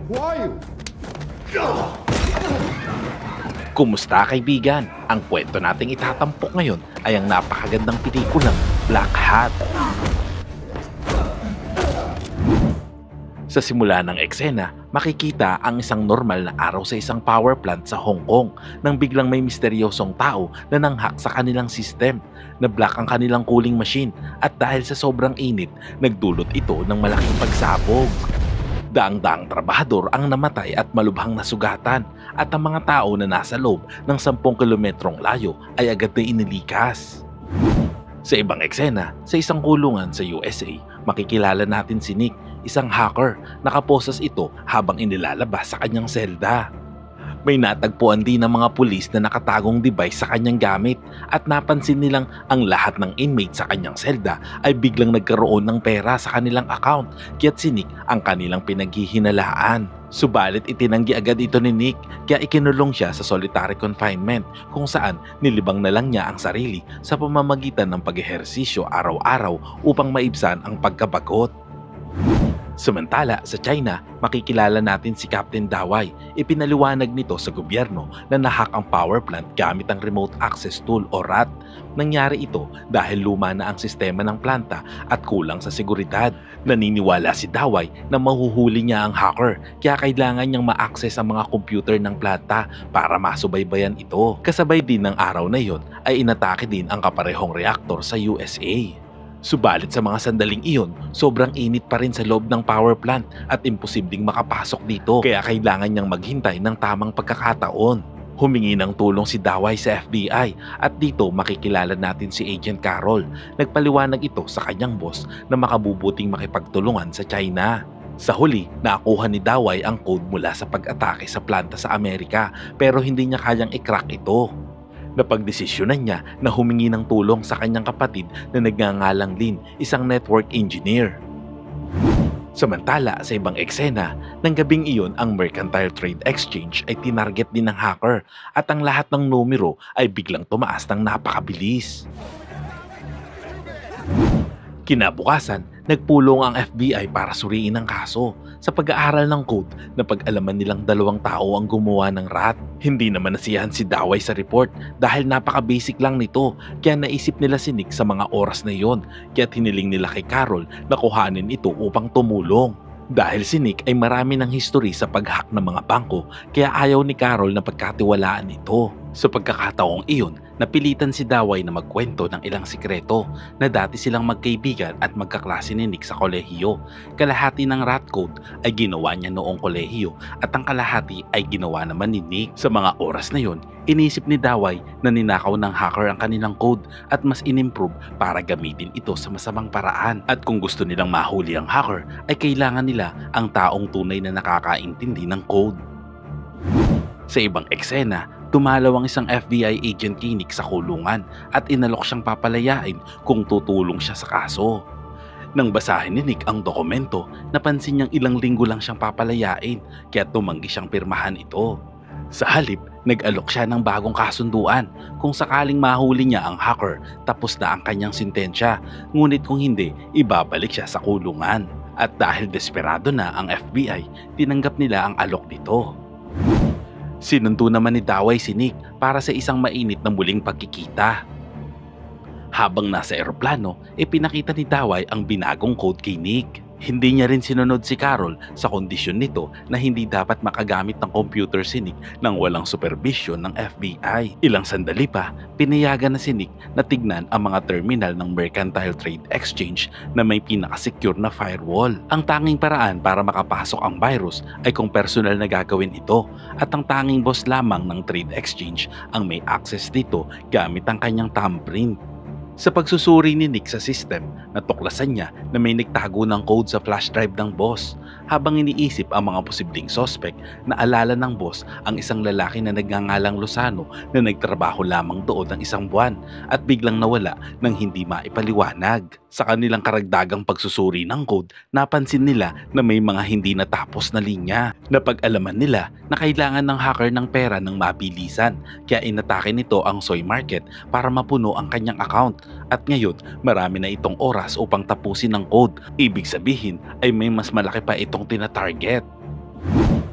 Who are you? Kumusta kaibigan? Ang kwento nating itatampok ngayon ay ang napakagandang pelikulang Black Hat. Sa simula ng eksena, makikita ang isang normal na araw sa isang power plant sa Hong Kong nang biglang may misteryosong tao na nanghak sa kanilang system. Na-block ang kanilang cooling machine at dahil sa sobrang init, nagdulot ito ng malaking pagsabog. Daang-daang trabahador ang namatay at malubhang nasugatan at ang mga tao na nasa loob ng 10 kilometrong layo ay agad na inilikas. Sa ibang eksena, sa isang kulungan sa USA, makikilala natin si Nick, isang hacker. Nakaposas ito habang inilalabas sa kanyang selda. May natagpuan din ng mga pulis na nakatagong device sa kanyang gamit at napansin nilang ang lahat ng inmate sa kanyang selda ay biglang nagkaroon ng pera sa kanilang account, kaya't si Nick ang kanilang pinaghihinalaan. Subalit itinanggi agad ito ni Nick kaya ikinulong siya sa solitary confinement kung saan nilibang na lang niya ang sarili sa pamamagitan ng pag-ehersisyo araw-araw upang maibsan ang pagkabagot. Samantala, sa China, makikilala natin si Captain Dawai. Ipinaliwanag nito sa gobyerno na nahack ang power plant gamit ang Remote Access Tool o RAT. Nangyari ito dahil luma na ang sistema ng planta at kulang sa seguridad. Naniniwala si Dawai na mahuhuli niya ang hacker kaya kailangan niyang ma-access ang mga computer ng planta para masubaybayan ito. Kasabay din ng araw na iyon ay inatake din ang kaparehong reaktor sa USA. Subalit sa mga sandaling iyon, sobrang init pa rin sa loob ng power plant at imposibleng makapasok dito kaya kailangan niyang maghintay ng tamang pagkakataon. Humingi ng tulong si Dawai sa FBI at dito makikilala natin si Agent Carol. Nagpaliwanag ito sa kanyang boss na makabubuting makipagtulungan sa China. Sa huli, nakuha ni Dawai ang code mula sa pag-atake sa planta sa Amerika pero hindi niya kayang i-crack ito. Napagdesisyonan niya na humingi ng tulong sa kanyang kapatid na nagngangalang Lin, isang network engineer. Samantala, sa ibang eksena, ng gabing iyon ang Mercantile Trade Exchange ay tinarget din ng hacker at ang lahat ng numero ay biglang tumaas ng napakabilis. Kinabukasan, nagpulong ang FBI para suriin ang kaso. Sa pag-aaral ng code, napag-alaman nilang 2 tao ang gumawa ng RAT. Hindi naman nasiyahan si Dawai sa report dahil napaka-basic lang nito kaya naisip nila si Nick sa mga oras na iyon kaya hiniling nila kay Carol na kuhanin ito upang tumulong. Dahil si Nick ay marami ng history sa pag-hack ng mga bangko kaya ayaw ni Carol na pagkatiwalaan ito. Sa pagkakataong iyon, napilitan si Dawai na magkwento ng ilang sikreto na dati silang magkaibigan at magkaklase ni Nick sa kolehiyo. Kalahati ng rat code ay ginawa niya noong kolehiyo at ang kalahati ay ginawa naman ni Nick. Sa mga oras na yon, inisip ni Dawai na ninakaw ng hacker ang kanilang code at mas inimprove para gamitin ito sa masamang paraan. At kung gusto nilang mahuli ang hacker, ay kailangan nila ang taong tunay na nakakaintindi ng code. Sa ibang eksena, dumalaw ang isang FBI agent kay Nick sa kulungan at inalok siyang papalayain kung tutulong siya sa kaso. Nang basahin ni Nick ang dokumento, napansin niyang ilang linggo lang siyang papalayain kaya tumanggi siyang pirmahan ito. Sa halip, nag-alok siya ng bagong kasunduan kung sakaling mahuli niya ang hacker tapos na ang kanyang sintensya, ngunit kung hindi, ibabalik siya sa kulungan. At dahil desperado na ang FBI, tinanggap nila ang alok nito. Sinundo naman ni Dawai si Nick para sa isang mainit na muling pagkikita. Habang nasa eroplano, ipinakita ni Dawai ang binagong code kay Nick. Hindi niya rin sinunod si Carol sa kondisyon nito na hindi dapat makagamit ng computer si Nick nang walang supervision ng FBI. Ilang sandali pa, pinayagan na si Nick na tignan ang mga terminal ng Mercantile Trade Exchange na may pinaka-secure na firewall. Ang tanging paraan para makapasok ang virus ay kung personal na gagawin ito at ang tanging boss lamang ng Trade Exchange ang may access dito gamit ang kanyang thumbprint. Sa pagsusuri ni Nick sa system, natuklasan niya na may nagtago ng code sa flash drive ng boss. Habang iniisip ang mga posibleng suspect, naalala ng boss ang isang lalaki na nagngangalang Lozano na nagtrabaho lamang doon ng 1 buwan at biglang nawala nang hindi maipaliwanag. Sa kanilang karagdagang pagsusuri ng code, napansin nila na may mga hindi natapos na linya. Napag-alaman nila na kailangan ng hacker ng pera ng mabilisan kaya inatake nito ang soy market para mapuno ang kanyang account. At ngayon, marami na itong oras upang tapusin ang code. Ibig sabihin ay may mas malaki pa itong tinatarget.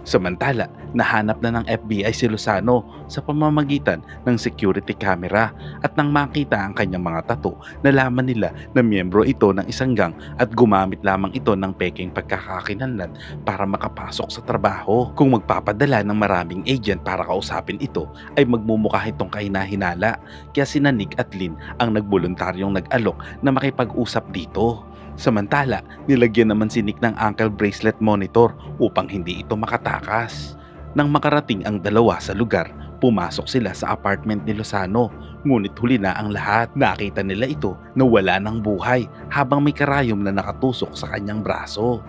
Samantala, nahanap na ng FBI si Lozano sa pamamagitan ng security camera at nang makita ang kanyang mga tattoo, nalaman nila na miyembro ito ng isang gang at gumamit lamang ito ng peking pagkakakilanlan para makapasok sa trabaho. Kung magpapadala ng maraming agent para kausapin ito ay magmumukha itong kahinahinala, kaya sina Nick at Lynn ang nagboluntaryong nag-alok na makipag-usap dito. Samantala, nilagyan naman si Nick ng ankle bracelet monitor upang hindi ito makatakas. Nang makarating ang dalawa sa lugar, pumasok sila sa apartment ni Lozano. Ngunit huli na ang lahat. Nakita nila ito na wala ng buhay habang may karayom na nakatusok sa kanyang braso.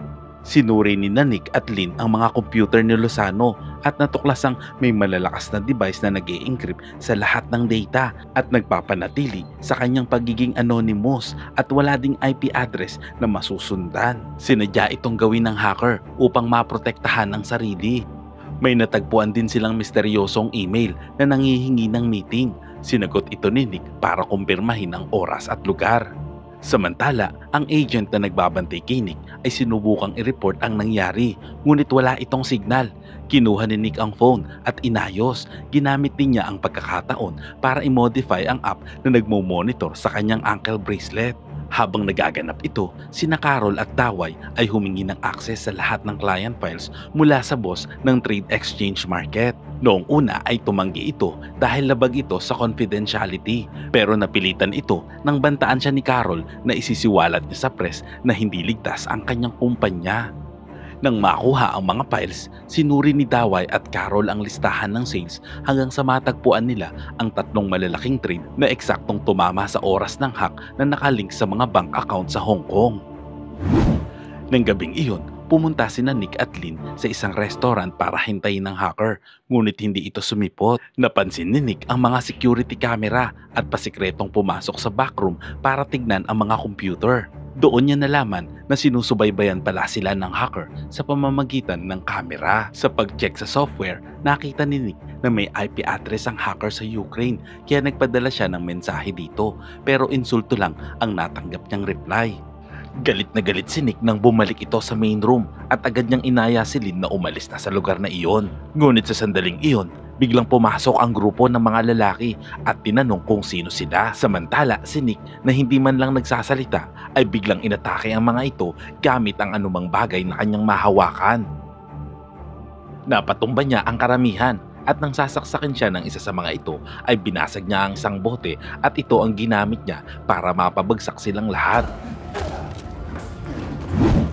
Sinuri ni Nick at Lynn ang mga computer ni Lozano at natuklasang may malalakas na device na nag-e-encrypt sa lahat ng data at nagpapanatili sa kanyang pagiging anonymous at wala ding IP address na masusundan. Sinadya itong gawin ng hacker upang maprotektahan ang sarili. May natagpuan din silang misteryosong email na nangihingi ng meeting. Sinagot ito ni Nick para kumpirmahin ang oras at lugar. Samantala, ang agent na nagbabantay kay Nick ay sinubukang i-report ang nangyari, ngunit wala itong signal. Kinuha ni Nick ang phone at inayos. Ginamit din niya ang pagkakataon para i-modify ang app na nagmo-monitor sa kanyang ankle bracelet. Habang nagaganap ito, sina Carol at Daway ay humingi ng access sa lahat ng client files mula sa boss ng Trade Exchange Market. Noong una ay tumanggi ito dahil labag ito sa confidentiality, pero napilitan ito nang bantaan siya ni Carol na isisiwalat niya sa press na hindi ligtas ang kanyang kumpanya. Nang makuha ang mga files, sinuri ni Daway at Carol ang listahan ng sales hanggang sa matagpuan nila ang tatlong malalaking trade na eksaktong tumama sa oras ng hack na nakalink sa mga bank account sa Hong Kong. Nang gabing iyon, pumunta sina Nick at Lynn sa isang restaurant para hintayin ng hacker, ngunit hindi ito sumipot. Napansin ni Nick ang mga security camera at pasikretong pumasok sa backroom para tignan ang mga computer. Doon niya nalaman na sinusubaybayan pala sila ng hacker sa pamamagitan ng camera. Sa pag-check sa software, nakita ni Nick na may IP address ang hacker sa Ukraine, kaya nagpadala siya ng mensahe dito, pero insulto lang ang natanggap niyang reply. Galit na galit si Nick nang bumalik ito sa main room at agad niyang inaya si Lynn na umalis na sa lugar na iyon. Ngunit sa sandaling iyon, biglang pumasok ang grupo ng mga lalaki at tinanong kung sino sila. Samantala, si Nick na hindi man lang nagsasalita ay biglang inatake ang mga ito gamit ang anumang bagay na kanyang mahawakan. Napatumba niya ang karamihan at nang sasaksakin siya ng isa sa mga ito ay binasag niya ang isang bote at ito ang ginamit niya para mapabagsak silang lahat.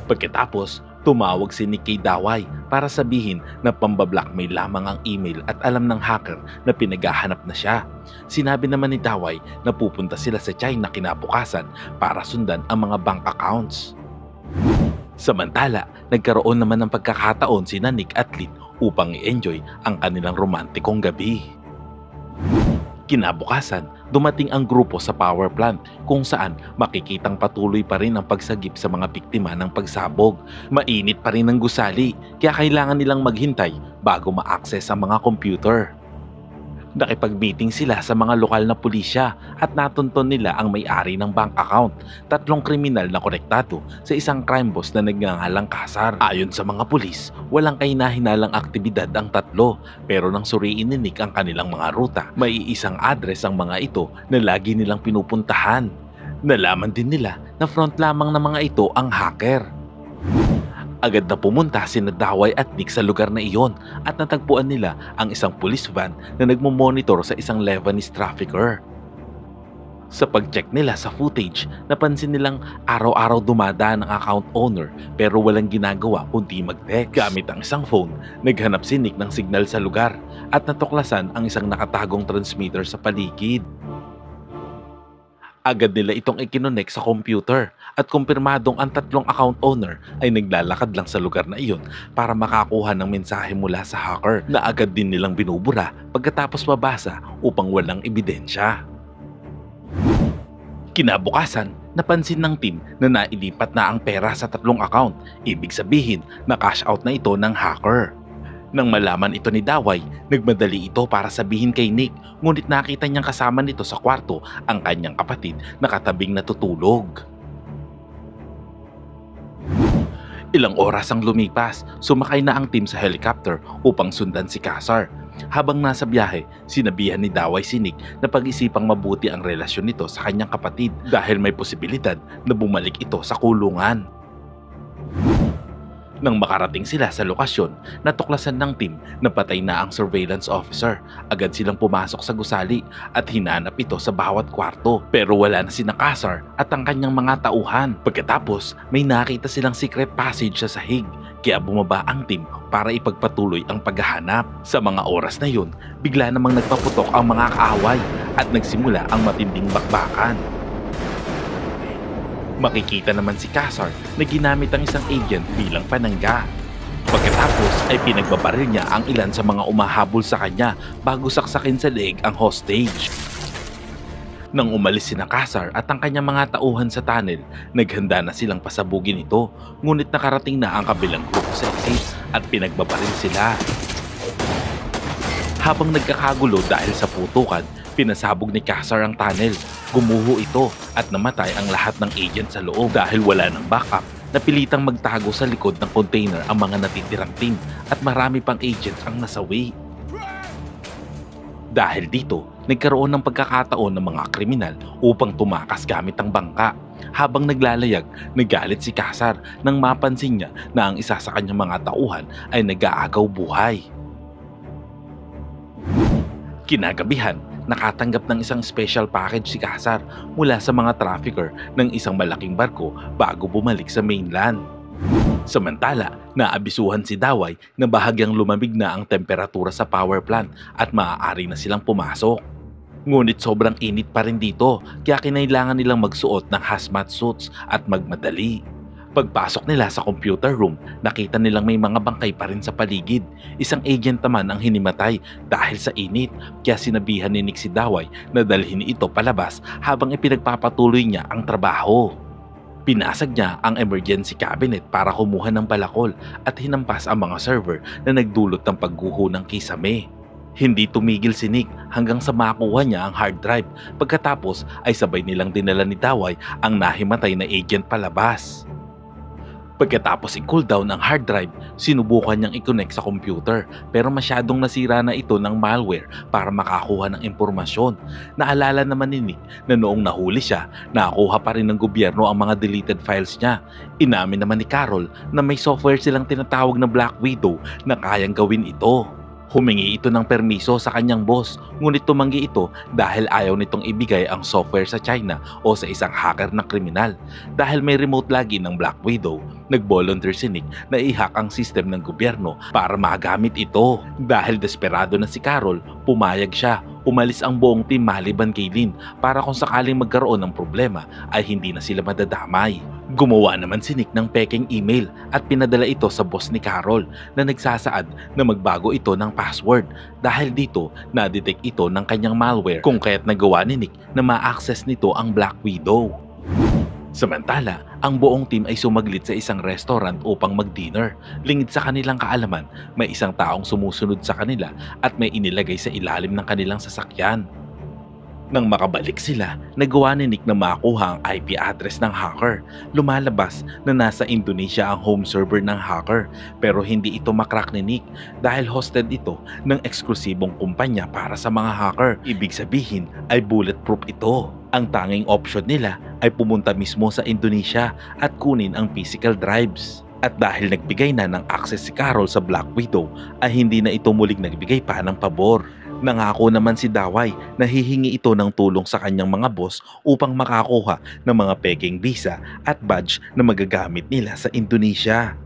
Pagkatapos, tumawag si Nick kay Daway para sabihin na pambablockmail lamang ang email at alam ng hacker na pinaghahanap na siya. Sinabi naman ni Daway na pupunta sila sa China kinabukasan para sundan ang mga bank accounts. Samantala, nagkaroon naman ng pagkakataon sina Nick at Lynn upang i-enjoy ang kanilang romantikong gabi. Kinabukasan, dumating ang grupo sa power plant kung saan makikitang patuloy pa rin ang pagsagip sa mga biktima ng pagsabog. Mainit pa rin ang gusali, kaya kailangan nilang maghintay bago ma-access ang mga computer. Nakipag-meeting sila sa mga lokal na pulisya at natunton nila ang may-ari ng bank account, tatlong kriminal na konektado sa isang crime boss na nagngangalang Kasar. Ayon sa mga pulis, walang kahina-hinalang aktibidad ang tatlo, pero nang suriin ni Nick ang kanilang mga ruta, may isang address ang mga ito na lagi nilang pinupuntahan. Nalaman din nila na front lamang ng mga ito ang hacker. Agad na pumunta sina Daway at Nick sa lugar na iyon at natagpuan nila ang isang police van na nagmumonitor sa isang Lebanese trafficker. Sa pag-check nila sa footage, napansin nilang araw-araw dumadaan ang account owner pero walang ginagawa kundi mag-text. Gamit ang isang phone, naghanap si Nick ng signal sa lugar at natuklasan ang isang nakatagong transmitter sa paligid. Agad nila itong ikinonek sa computer at kumpirmadong ang tatlong account owner ay naglalakad lang sa lugar na iyon para makakuha ng mensahe mula sa hacker na agad din nilang binubura pagkatapos mabasa upang walang ebidensya. Kinabukasan, napansin ng team na nailipat na ang pera sa tatlong account, ibig sabihin na cash out na ito ng hacker. Nang malaman ito ni Daway, nagmadali ito para sabihin kay Nick, ngunit nakita niyang kasama nito sa kwarto ang kanyang kapatid na katabing natutulog. Ilang oras ang lumipas, sumakay na ang team sa helicopter upang sundan si Casar. Habang nasa biyahe, sinabihan ni Daway si Nick na pag-isipang mabuti ang relasyon nito sa kanyang kapatid dahil may posibilidad na bumalik ito sa kulungan. Nang makarating sila sa lokasyon, natuklasan ng team na patay na ang surveillance officer. Agad silang pumasok sa gusali at hinanap ito sa bawat kwarto. Pero wala na si Casar at ang kanyang mga tauhan. Pagkatapos, may nakita silang secret passage sa sahig. Kaya bumaba ang team para ipagpatuloy ang paghahanap. Sa mga oras na yun, bigla namang nagpaputok ang mga kaaway at nagsimula ang matinding bakbakan. Makikita naman si Casar na ginamit ang isang agent bilang panangga. Pagkatapos ay pinagbabaril niya ang ilan sa mga umahabol sa kanya bago saksakin sa leeg ang hostage. Nang umalis si Casar at ang kanyang mga tauhan sa tunnel, naghanda na silang pasabugin ito, ngunit nakarating na ang kabilang grupo sa exit at pinagbabaril sila. Habang nagkakagulo dahil sa putukan, pinasabog ni Casar ang tunnel. Gumuho ito at namatay ang lahat ng agent sa loob dahil wala ng backup. Napilitang magtago sa likod ng container ang mga natitirang team at marami pang agents ang nasawi. Dahil dito, nagkaroon ng pagkakataon ng mga kriminal upang tumakas gamit ang bangka. Habang naglalayag, nagalit si Casar nang mapansin niya na ang isa sa kanyang mga tauhan ay nag-aagaw buhay. Kinagabihan, nakatanggap ng isang special package si Casar mula sa mga trafficker ng isang malaking barko bago bumalik sa mainland. Samantala, naabisuhan si Daway na bahagyang lumamig na ang temperatura sa power plant at maaari na silang pumasok. Ngunit sobrang init pa rin dito kaya kinailangan nilang magsuot ng hazmat suits at magmadali. Pagpasok nila sa computer room, nakita nilang may mga bangkay pa rin sa paligid. Isang agent naman ang hinimatay dahil sa init, kaya sinabihan ni Nick si Daway na dalhin ito palabas habang ipinagpapatuloy niya ang trabaho. Pinasag niya ang emergency cabinet para kumuha ng balakol at hinampas ang mga server na nagdulot ng pagguho ng kisame. Hindi tumigil si Nick hanggang sa makuha niya ang hard drive. Pagkatapos ay sabay nilang dinala ni Daway ang nahimatay na agent palabas. Pagkatapos i-cool down ang hard drive, sinubukan niyang i-connect sa computer pero masyadong nasira na ito ng malware para makakuha ng impormasyon. Naalala naman ni Nick na noong nahuli siya, nakakuha pa rin ng gobyerno ang mga deleted files niya. Inamin naman ni Carol na may software silang tinatawag na Black Widow na kayang gawin ito. Humingi ito ng permiso sa kanyang boss, ngunit tumanggi ito dahil ayaw nitong ibigay ang software sa China o sa isang hacker na kriminal. Dahil may remote login ng Black Widow, nag-volunteer si Nick na i-hack ang system ng gobyerno para magamit ito. Dahil desperado na si Carol, pumayag siya. Umalis ang buong team maliban kay Lynn para kung sakaling magkaroon ng problema ay hindi na sila madadamay. Gumawa naman si Nick ng peking email at pinadala ito sa boss ni Carol na nagsasaad na magbago ito ng password. Dahil dito, na-detect ito ng kanyang malware kung kaya't nagawa ni Nick na ma-access nito ang Black Widow. Samantala, ang buong team ay sumaglit sa isang restaurant upang mag-dinner. Lingid sa kanilang kaalaman, may isang taong sumusunod sa kanila at may inilagay sa ilalim ng kanilang sasakyan. Nang makabalik sila, nagawa ni Nick na makuha ang IP address ng hacker. Lumalabas na nasa Indonesia ang home server ng hacker pero hindi ito makrack ni Nick dahil hosted ito ng eksklusibong kumpanya para sa mga hacker. Ibig sabihin ay bulletproof ito. Ang tanging option nila ay pumunta mismo sa Indonesia at kunin ang physical drives. At dahil nagbigay na ng access si Carol sa Black Widow ay hindi na ito muling nagbigay pa ng pabor. Nangako naman si Daway na hihingi ito ng tulong sa kanyang mga boss upang makakuha ng mga peking visa at badge na magagamit nila sa Indonesia.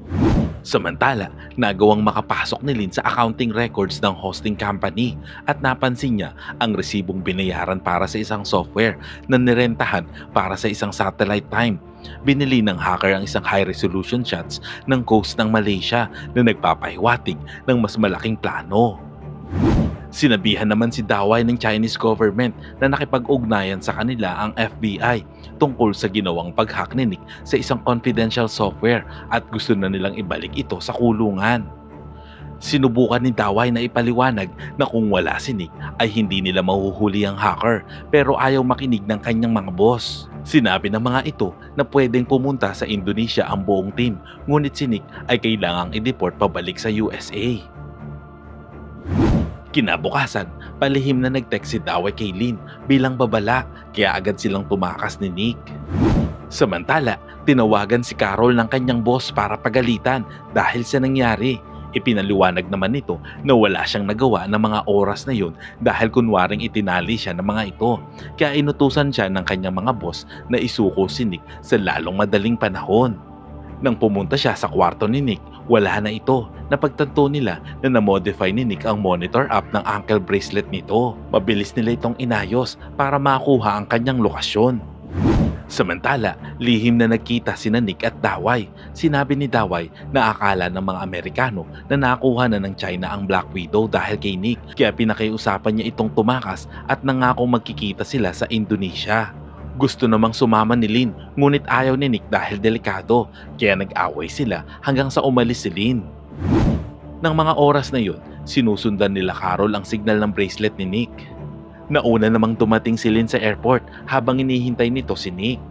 Samantala, nagawang makapasok ni Lynn sa accounting records ng hosting company at napansin niya ang resibong binayaran para sa isang software na nirentahan para sa isang satellite time. Binili ng hacker ang isang high-resolution shots ng coast ng Malaysia na nagpapahiwatig ng mas malaking plano. Sinabihan naman si Daway ng Chinese government na nakipag-ugnayan sa kanila ang FBI tungkol sa ginawang pag-hack ni Nick sa isang confidential software at gusto na nilang ibalik ito sa kulungan. Sinubukan ni Dawai na ipaliwanag na kung wala si Nick ay hindi nila mahuhuli ang hacker pero ayaw makinig ng kanyang mga boss. Sinabi ng mga ito na pwedeng pumunta sa Indonesia ang buong team ngunit si Nick ay kailangang i-deport pabalik sa USA. Kinabukasan, palihim na nag-text si Dawai kay Lin bilang babala kaya agad silang tumakas ni Nick. Samantala, tinawagan si Carol ng kanyang boss para pagalitan dahil sa nangyari. Ipinaliwanag naman nito na wala siyang nagawa ng mga oras na yun dahil kunwaring itinali siya ng mga ito. Kaya inutusan siya ng kanyang mga boss na isuko si Nick sa lalong madaling panahon. Nang pumunta siya sa kwarto ni Nick, wala na ito. Napagtanto nila na na-modify ni Nick ang monitor app ng ankle bracelet nito. Mabilis nila itong inayos para makuha ang kanyang lokasyon. Samantala, lihim na nagkita sina Nick at Dawai. Sinabi ni Dawai na akala ng mga Amerikano na nakuha na ng China ang Black Widow dahil kay Nick. Kaya pinakiusapan niya itong tumakas at nangakong magkikita sila sa Indonesia. Gusto namang sumama ni Lin ngunit ayaw ni Nick dahil delikado. Kaya nag-away sila hanggang sa umalis si Lin. Nang mga oras na yun, sinusundan nila Carol ang signal ng bracelet ni Nick. Nauna namang dumating si Lin sa airport habang inihintay nito si Nick.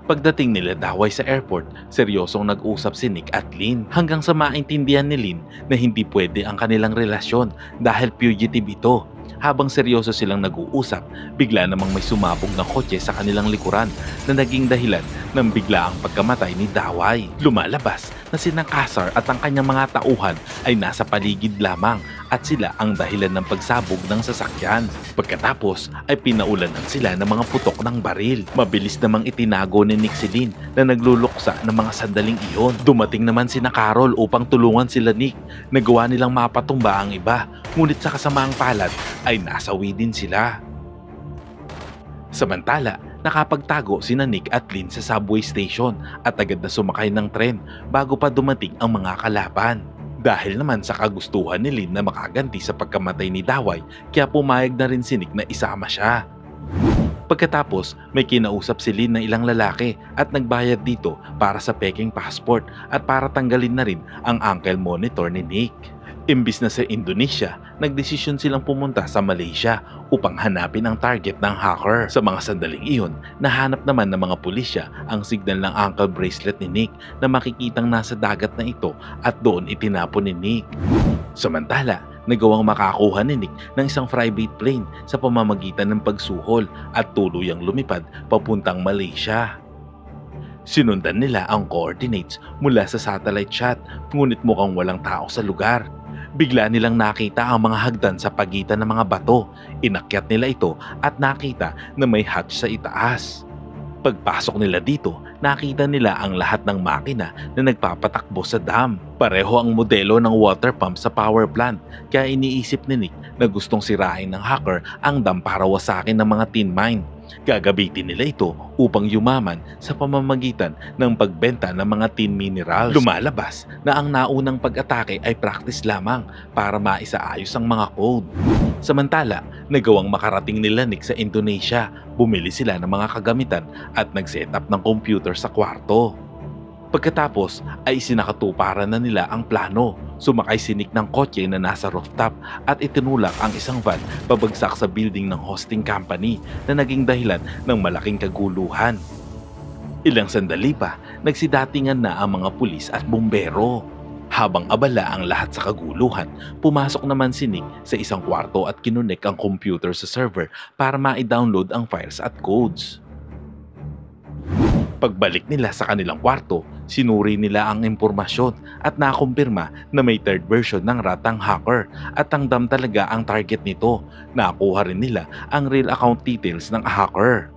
Pagdating nila Dawai sa airport, seryosong nag-usap si Nick at Lin hanggang sa maintindihan ni Lin na hindi pwede ang kanilang relasyon dahil fugitive ito. Habang seryoso silang nag-uusap, bigla namang may sumabog na kotse sa kanilang likuran na naging dahilan ng biglaang pagkamatay ni Dawai. Lumalabas na si Nakasar at ang kanyang mga tauhan ay nasa paligid lamang at sila ang dahilan ng pagsabog ng sasakyan. Pagkatapos ay pinaulanan sila ng mga putok ng baril. Mabilis namang itinago ni Nick si Lin na nagluluksa ng mga sandaling iyon. Dumating naman si Carol upang tulungan sila Nick. Nagawa nilang mapatumba ang iba, ngunit sa kasamaang palad ay nasawi din sila. Samantala, nakapagtago sina Nick at Lin sa subway station at agad na sumakay ng tren bago pa dumating ang mga kalaban. Dahil naman sa kagustuhan ni Lin na makaganti sa pagkamatay ni Dawai, kaya pumayag na rin si Nick na isama siya. Pagkatapos, may kinausap si Lin ng ilang lalaki at nagbayad dito para sa peking passport at para tanggalin na rin ang ankle monitor ni Nick. Imbis na sa Indonesia, nagdesisyon silang pumunta sa Malaysia upang hanapin ang target ng hacker. Sa mga sandaling iyon, nahanap naman ng mga pulisya ang signal ng ankle bracelet ni Nick na makikitang nasa dagat na ito at doon itinapon ni Nick. Samantala, nagawang makakuha ni Nick ng isang private plane sa pamamagitan ng pagsuhol at tuluyang lumipad papuntang Malaysia. Sinundan nila ang coordinates mula sa satellite shot ngunit mukhang walang tao sa lugar. Bigla nilang nakita ang mga hagdan sa pagitan ng mga bato. Inakyat nila ito at nakita na may hatch sa itaas. Pagpasok nila dito, nakita nila ang lahat ng makina na nagpapatakbo sa dam. Pareho ang modelo ng water pump sa power plant, kaya iniisip ni Nick na gustong sirain ng hacker ang dam para wasakin ng mga tin mine. Gagabitin nila ito upang yumaman sa pamamagitan ng pagbenta ng mga tin minerals. Lumalabas na ang naunang pag-atake ay practice lamang para maisaayos ang mga code. Samantala, nagawang makarating nila Nick sa Indonesia. Bumili sila ng mga kagamitan at nag-set up ng computer sa kwarto. Pagkatapos ay isinakatuparan na nila ang plano. Sumakay si Nick ng kotse na nasa rooftop at itinulak ang isang van pabagsak sa building ng hosting company na naging dahilan ng malaking kaguluhan. Ilang sandali pa, nagsidatingan na ang mga pulis at bumbero. Habang abala ang lahat sa kaguluhan, pumasok naman si Nick sa isang kwarto at kinunik ang computer sa server para ma-download ang files at codes. Pagbalik nila sa kanilang kwarto, sinuri nila ang impormasyon at nakumpirma na may third version ng rat ang hacker at ang dam talaga ang target nito. Nakuha rin nila ang real account details ng hacker.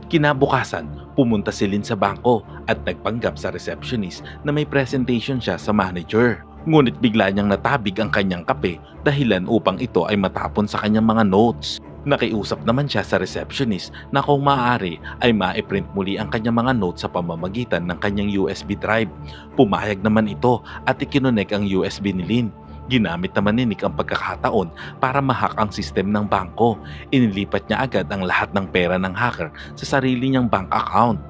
Kinabukasan, pumunta si Lin sa bangko at nagpanggap sa receptionist na may presentation siya sa manager. Ngunit bigla niyang natabig ang kanyang kape dahilan upang ito ay matapon sa kanyang mga notes. Nakiusap naman siya sa receptionist na kung maaari ay ma-print muli ang kanyang mga notes sa pamamagitan ng kanyang USB drive. Pumayag naman ito at ikinunek ang USB ni Lin. Ginamit naman ni Nick ang pagkakataon para ma-hack ang sistem ng bangko. Inilipat niya agad ang lahat ng pera ng hacker sa sarili niyang bank account.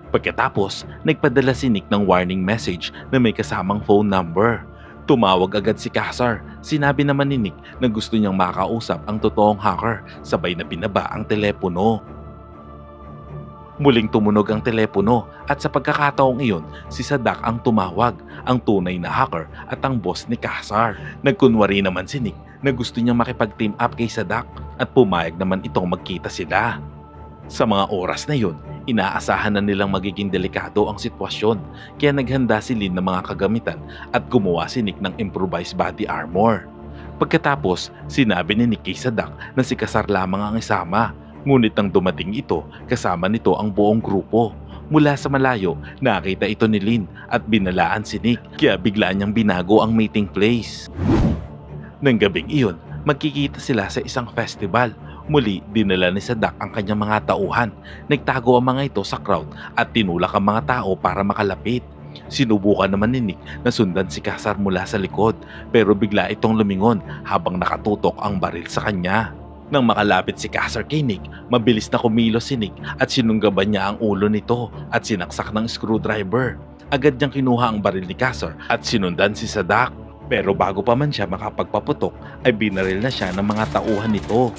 Pagkatapos, nagpadala si Nick ng warning message na may kasamang phone number. Tumawag agad si Caesar. Sinabi naman ni Nick na gusto niyang makausap ang totoong hacker, sabay na binaba ang telepono. Muling tumunog ang telepono at sa pagkakataong iyon, si Sadak ang tumawag, ang tunay na hacker at ang boss ni Caesar. Nagkunwari naman si Nick na gusto niyang makipag-team up kay Sadak at pumayag naman itong magkita sila. Sa mga oras na yun, inaasahan na nilang magiging delikado ang sitwasyon kaya naghanda si Lin ng mga kagamitan at gumawa si Nick ng improvised body armor. Pagkatapos, sinabi ni Nick kay Sadak na si Caesar lamang ang isama, ngunit nang dumating ito, kasama nito ang buong grupo. Mula sa malayo, nakita ito ni Lin at binalaan si Nick kaya bigla niyang binago ang meeting place. Nang gabing iyon, magkikita sila sa isang festival. Muli, dinala ni Sadak ang kanyang mga tauhan. Nagtago ang mga ito sa crowd at tinulak ang mga tao para makalapit. Sinubukan naman ni Nick na sundan si Caesar mula sa likod pero bigla itong lumingon habang nakatutok ang baril sa kanya. Nang makalapit si Caesar kay Nick, mabilis na kumilos si Nick at sinunggaban niya ang ulo nito at sinaksak ng screwdriver. Agad niyang kinuha ang baril ni Caesar at sinundan si Sadak. Pero bago pa man siya makapagpaputok ay binaril na siya ng mga tauhan nito.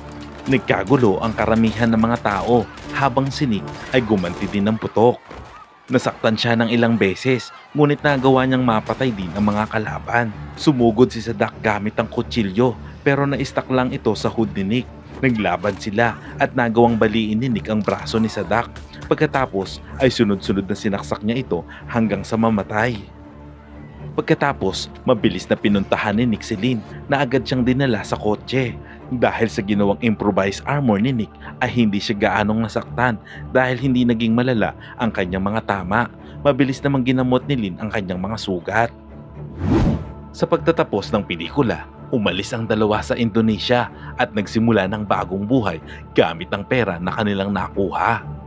Nagkagulo ang karamihan ng mga tao habang si Nick ay gumanti din ng putok. Nasaktan siya ng ilang beses ngunit nagawa niyang mapatay din ang mga kalaban. Sumugod si Sadak gamit ang kutsilyo pero na-stuck lang ito sa hood ni Nick. Naglaban sila at nagawang baliin ni Nick ang braso ni Sadak. Pagkatapos ay sunod-sunod na sinaksak niya ito hanggang sa mamatay. Pagkatapos, mabilis na pinuntahan ni Nick si Lin na agad siyang dinala sa kotse. Dahil sa ginawang improvised armor ni Nick ay hindi siya gaanong nasaktan dahil hindi naging malala ang kanyang mga tama. Mabilis namang ginamot ni Lin ang kanyang mga sugat. Sa pagtatapos ng pelikula, umalis ang dalawa sa Indonesia at nagsimula ng bagong buhay gamit ang pera na kanilang nakuha.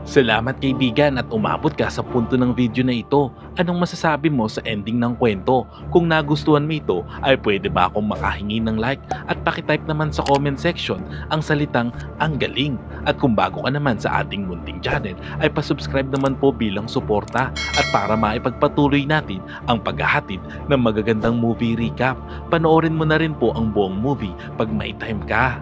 Salamat kaibigan at umabot ka sa punto ng video na ito. Anong masasabi mo sa ending ng kwento? Kung nagustuhan mo ito ay pwede ba akong makahingi ng like at pakitype naman sa comment section ang salitang ang galing. At kung bago ka naman sa ating munting channel ay pasubscribe naman po bilang suporta at para maipagpatuloy natin ang paghahatid ng magagandang movie recap. Panoorin mo na rin po ang buong movie pag may time ka.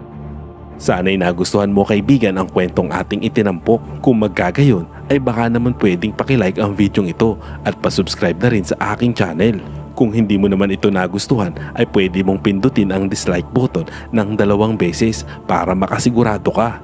Sana'y nagustuhan mo kaibigan ang kwentong ating itinampok. Kung magkagayon ay baka naman pwedeng pakilike ang video ito at pasubscribe na rin sa aking channel. Kung hindi mo naman ito nagustuhan ay pwede mong pindutin ang dislike button ng 2 beses para makasigurado ka.